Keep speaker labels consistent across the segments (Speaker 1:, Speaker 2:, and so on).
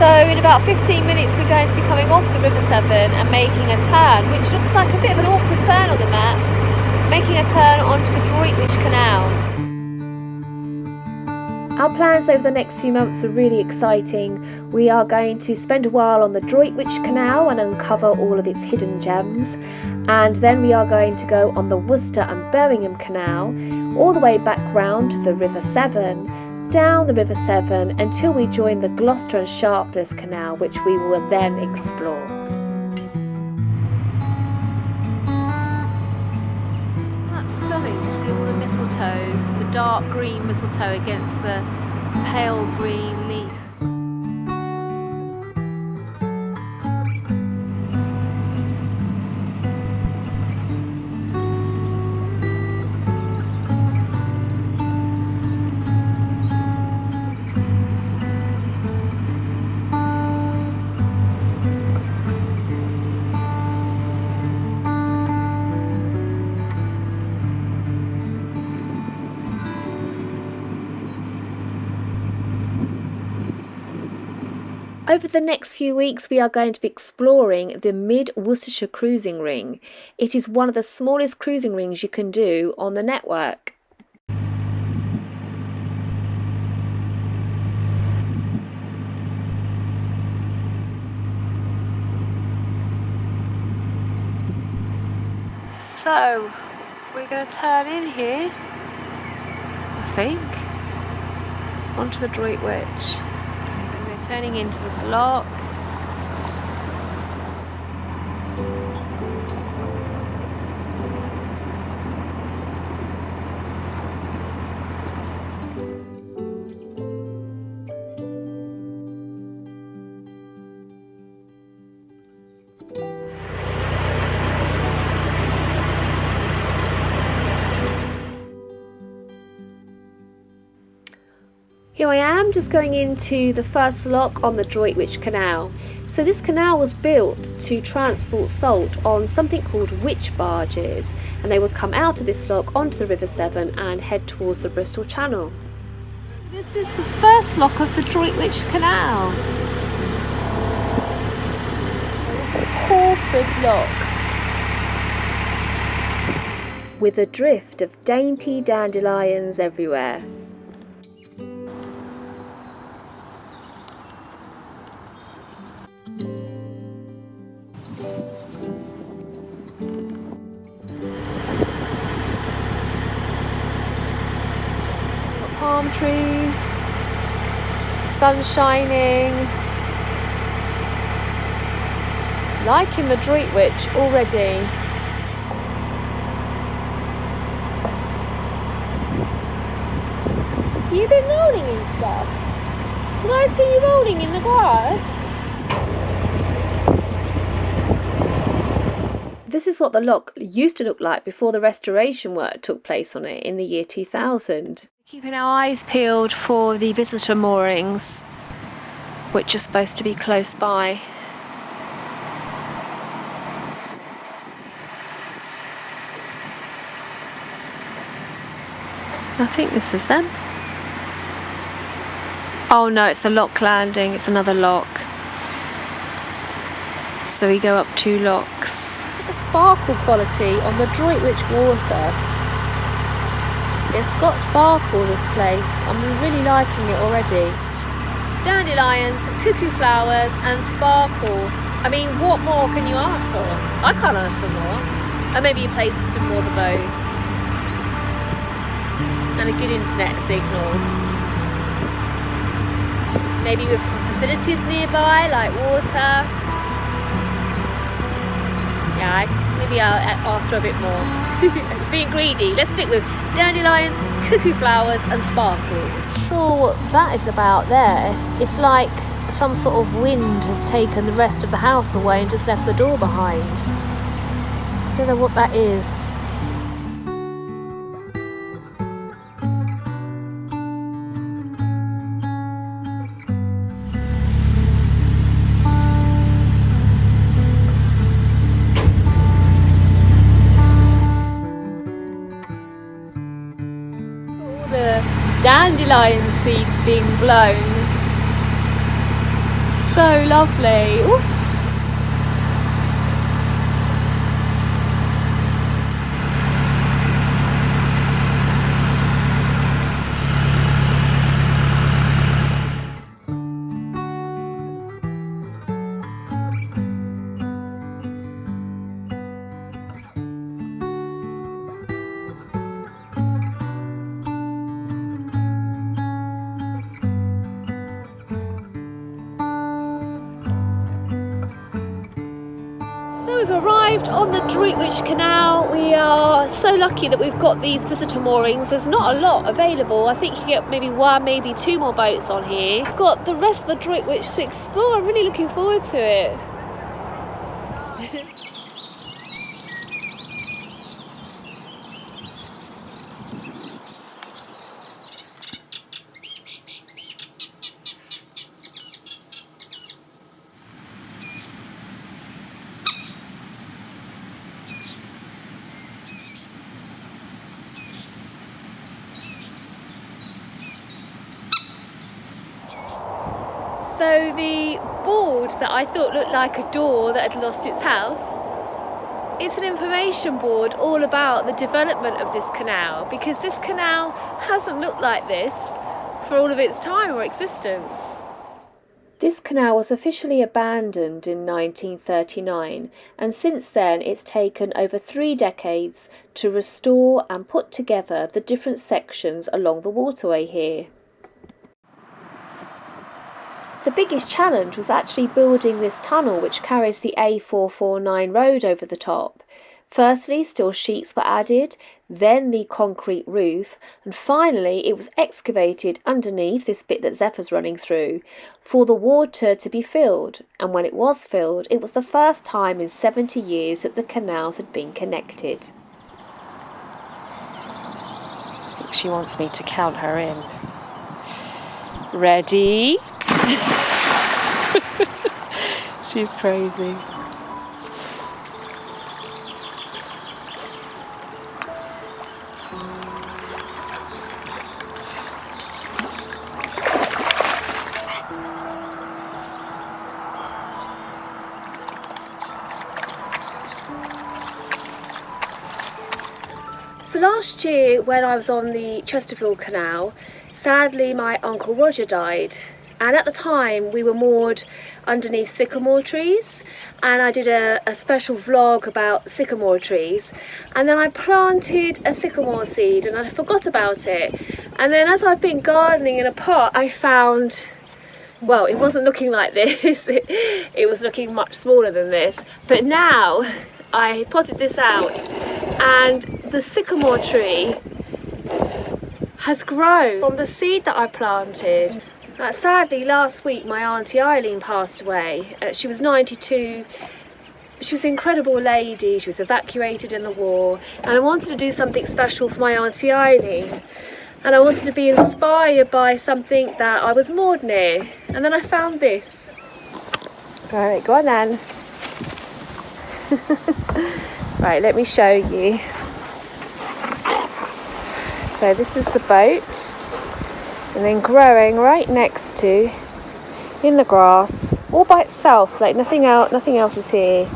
Speaker 1: So in about 15 minutes we're going to be coming off the River Severn and making a turn, which looks like a bit of an awkward turn on the map, making a turn onto the Droitwich Canal. Our plans over the next few months are really exciting. We are going to spend a while on the Droitwich Canal and uncover all of its hidden gems, and then we are going to go on the Worcester and Birmingham Canal all the way back round to the River Severn, down the River Severn until we join the Gloucester and Sharpless Canal, which we will then explore. That's stunning to see all the mistletoe, the dark green mistletoe against the pale green leaf. Over the next few weeks we are going to be exploring the Mid-Worcestershire Cruising Ring. It is one of the smallest cruising rings you can do on the network. So we're going to turn in here, I think, onto the Droitwich. Turning into this lock. Here I am, just going into the first lock on the Droitwich Canal. So this canal was built to transport salt on something called witch barges, and they would come out of this lock onto the River Severn and head towards the Bristol Channel. This is the first lock of the Droitwich Canal. So this is Hawford Lock, with a drift of dainty dandelions everywhere. Palm trees, sun shining, liking the Droitwich already. You've been rolling in stuff. Did I see you rolling in the grass? This is what the lock used to look like before the restoration work took place on it in the year 2000. Keeping our eyes peeled for the visitor moorings, which are supposed to be close by. I think this is them. Oh no, it's a lock landing, it's another lock. So we go up 2 locks. Look at the sparkle quality on the Droitwich water. It's got sparkle, this place. I'm really liking it already. Dandelions, cuckoo flowers and sparkle. I mean, what more can you ask for? I can't ask for more. And maybe you place some more the boat. And a good internet signal. Maybe with some facilities nearby, like water. Yeah, maybe I'll ask for a bit more. It's being greedy. Let's stick with dandelions, cuckoo flowers and sparkle. Not sure what that is about there. It's like some sort of wind has taken the rest of the house away and just left the door behind. I don't know what that is. Dandelion seeds being blown. so lovely. Ooh. So we've arrived on the Droitwich Canal. We are so lucky that we've got these visitor moorings. There's not a lot available. I think you get maybe one, maybe two more boats on here. We've got the rest of the Droitwich to explore. I'm really looking forward to it. So the board that I thought looked like a door that had lost its house, it's an information board all about the development of this canal, because this canal hasn't looked like this for all of its time or existence. This canal was officially abandoned in 1939, and since then it's taken over 3 decades to restore and put together the different sections along the waterway here. The biggest challenge was actually building this tunnel which carries the A449 road over the top. Firstly, steel sheets were added, then the concrete roof, and finally it was excavated underneath this bit that Zephyr's running through for the water to be filled. And when it was filled, it was the first time in 70 years that the canals had been connected. I think she wants me to count her in. Ready? She's crazy. So last year when I was on the Chesterfield Canal, sadly my Uncle Roger died. And at the time we were moored underneath sycamore trees, and I did a special vlog about sycamore trees, and then I planted a sycamore seed and I forgot about it. And then as I've been gardening in a pot, I found, well, it wasn't looking like this, it was looking much smaller than this. But now I potted this out and the sycamore tree has grown from the seed that I planted. Sadly, last week my Auntie Eileen passed away. She was 92. She was an incredible lady. She was evacuated in the war, and I wanted to do something special for my Auntie Eileen. And I wanted to be inspired by something that I was moored near. And then I found this. Right, go on then. Right, let me show you. So this is the boat. And then growing right next to, in the grass, all by itself, like nothing else is here,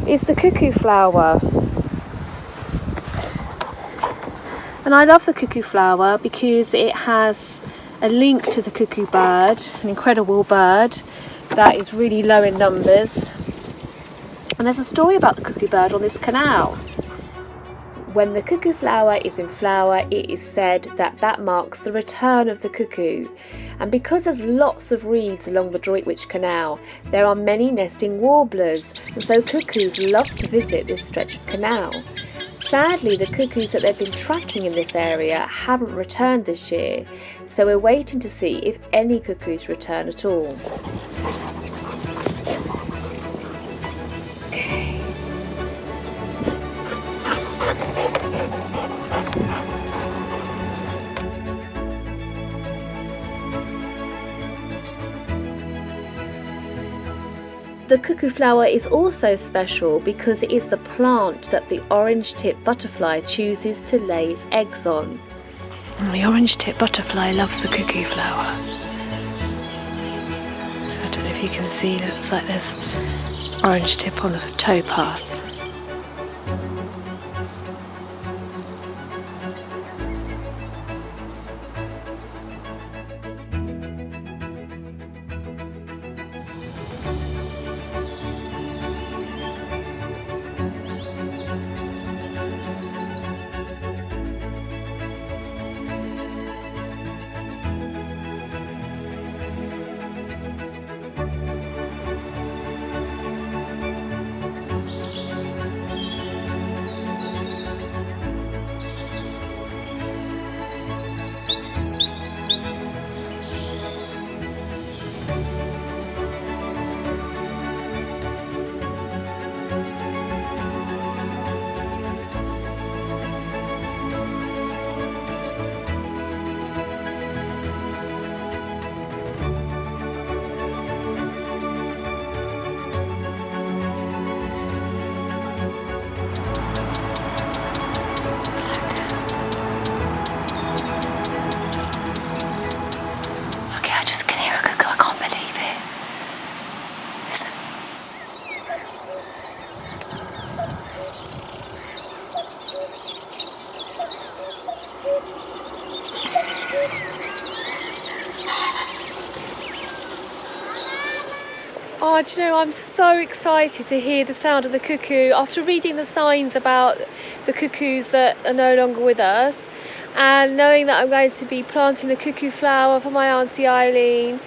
Speaker 1: is the cuckoo flower. And I love the cuckoo flower because it has a link to the cuckoo bird, an incredible bird that is really low in numbers. And there's a story about the cuckoo bird on this canal. When the cuckoo flower is in flower, it is said that that marks the return of the cuckoo. And because there's lots of reeds along the Droitwich Canal, there are many nesting warblers, and so cuckoos love to visit this stretch of canal. Sadly, the cuckoos that they've been tracking in this area haven't returned this year, so we're waiting to see if any cuckoos return at all. The cuckoo flower is also special because it is the plant that the orange-tipped butterfly chooses to lay its eggs on. And the orange-tipped butterfly loves the cuckoo flower. I don't know
Speaker 2: if you can see, it looks like there's orange tip on the towpath. Oh, do you know, I'm so excited to hear the sound of the cuckoo after reading the signs about the cuckoos that are no longer with us, and knowing that I'm going to be planting the cuckoo flower for my Auntie Eileen,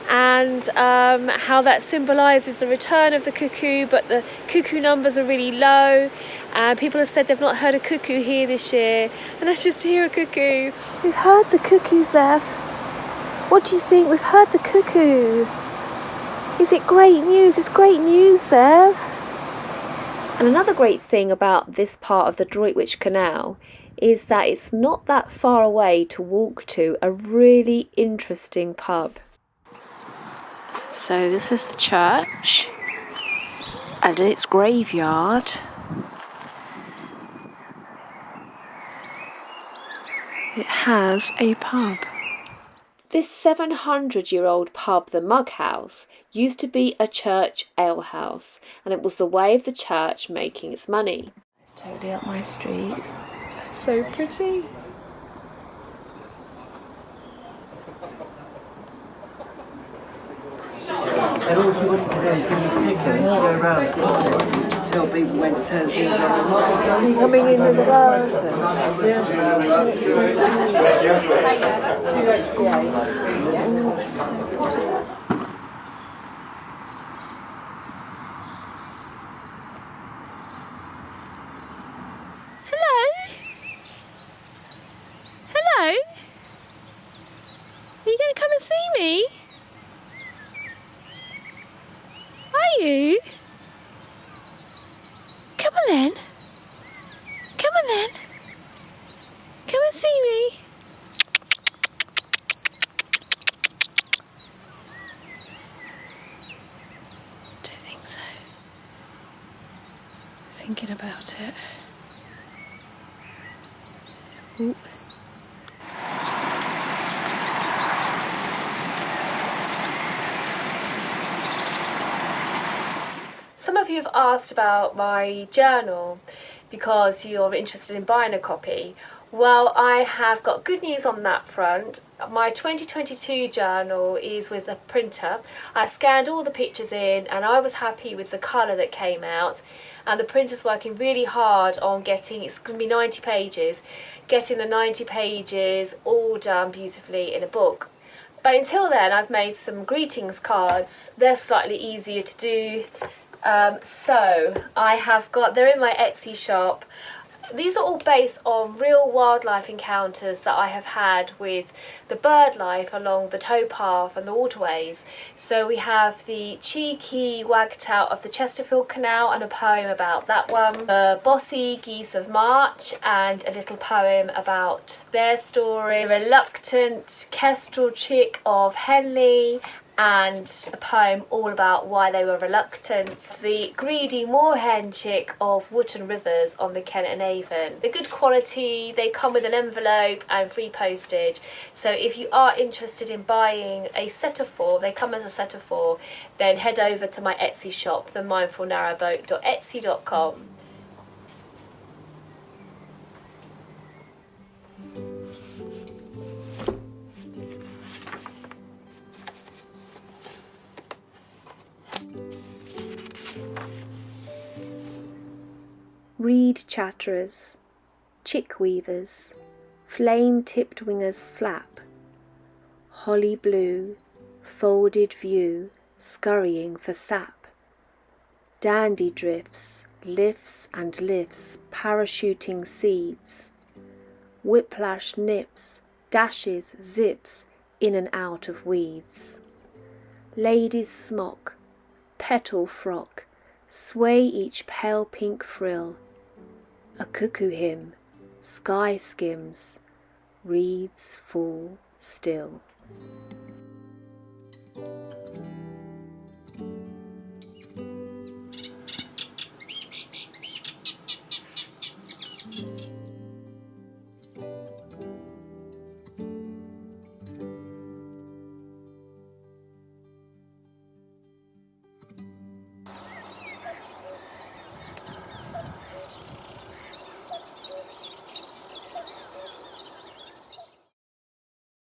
Speaker 2: and how that symbolises the return of the cuckoo, but the cuckoo numbers are really low, and people have said they've not heard a cuckoo here this year, and let's just hear a cuckoo. We've heard the cuckoo, Zeph. What do you think? We've heard the cuckoo. Is it great news? It's great news, Zev. And another great thing about this part of the Droitwich Canal is that it's not that far away to walk to a really interesting pub. So this is the church and its graveyard. It has a pub. This 700-year-old pub, the Mug House, used to be a church alehouse, and it was the way of the church making its money. It's totally up my street. So pretty.
Speaker 3: And all she wanted to do is give me stickers to go around tell people when to turn things on.
Speaker 1: Are you coming in with the girls? Hello? Hello? Are you going to come and see me? Are you? Come on then. Come on then. Come and see me. Don't think so. Thinking about it. Ooh. Some of you have asked about my journal because you're interested in buying a copy. Well, I have got good news on that front. My 2022 journal is with a printer. I scanned all the pictures in and I was happy with the colour that came out, and the printer's working really hard on getting, it's going to be 90 pages, getting the 90 pages all done beautifully in a book. But until then I've made some greetings cards. They're slightly easier to do. So I have got, they're in my Etsy shop. These are all based on real wildlife encounters that I have had with the bird life along the towpath and the waterways. So we have the cheeky wagtail of the Chesterfield Canal and a poem about that one, the bossy geese of March and a little poem about their story, the reluctant kestrel chick of Henley, and a poem all about why they were reluctant. The greedy moorhen chick of Wootton Rivers on the Kennet and Avon. They're good quality, they come with an envelope and free postage. So if you are interested in buying a set of 4, they come as a set of 4, then head over to my Etsy shop, themindfulnarrowboat.etsy.com. Reed chatterers, chick weavers, flame-tipped wingers flap, holly blue, folded view, scurrying for sap, dandy drifts, lifts and lifts, parachuting seeds, whiplash nips, dashes, zips, in and out of weeds, lady's smock, petal frock, sway each pale pink frill, a cuckoo hymn, sky skims, reeds fall still.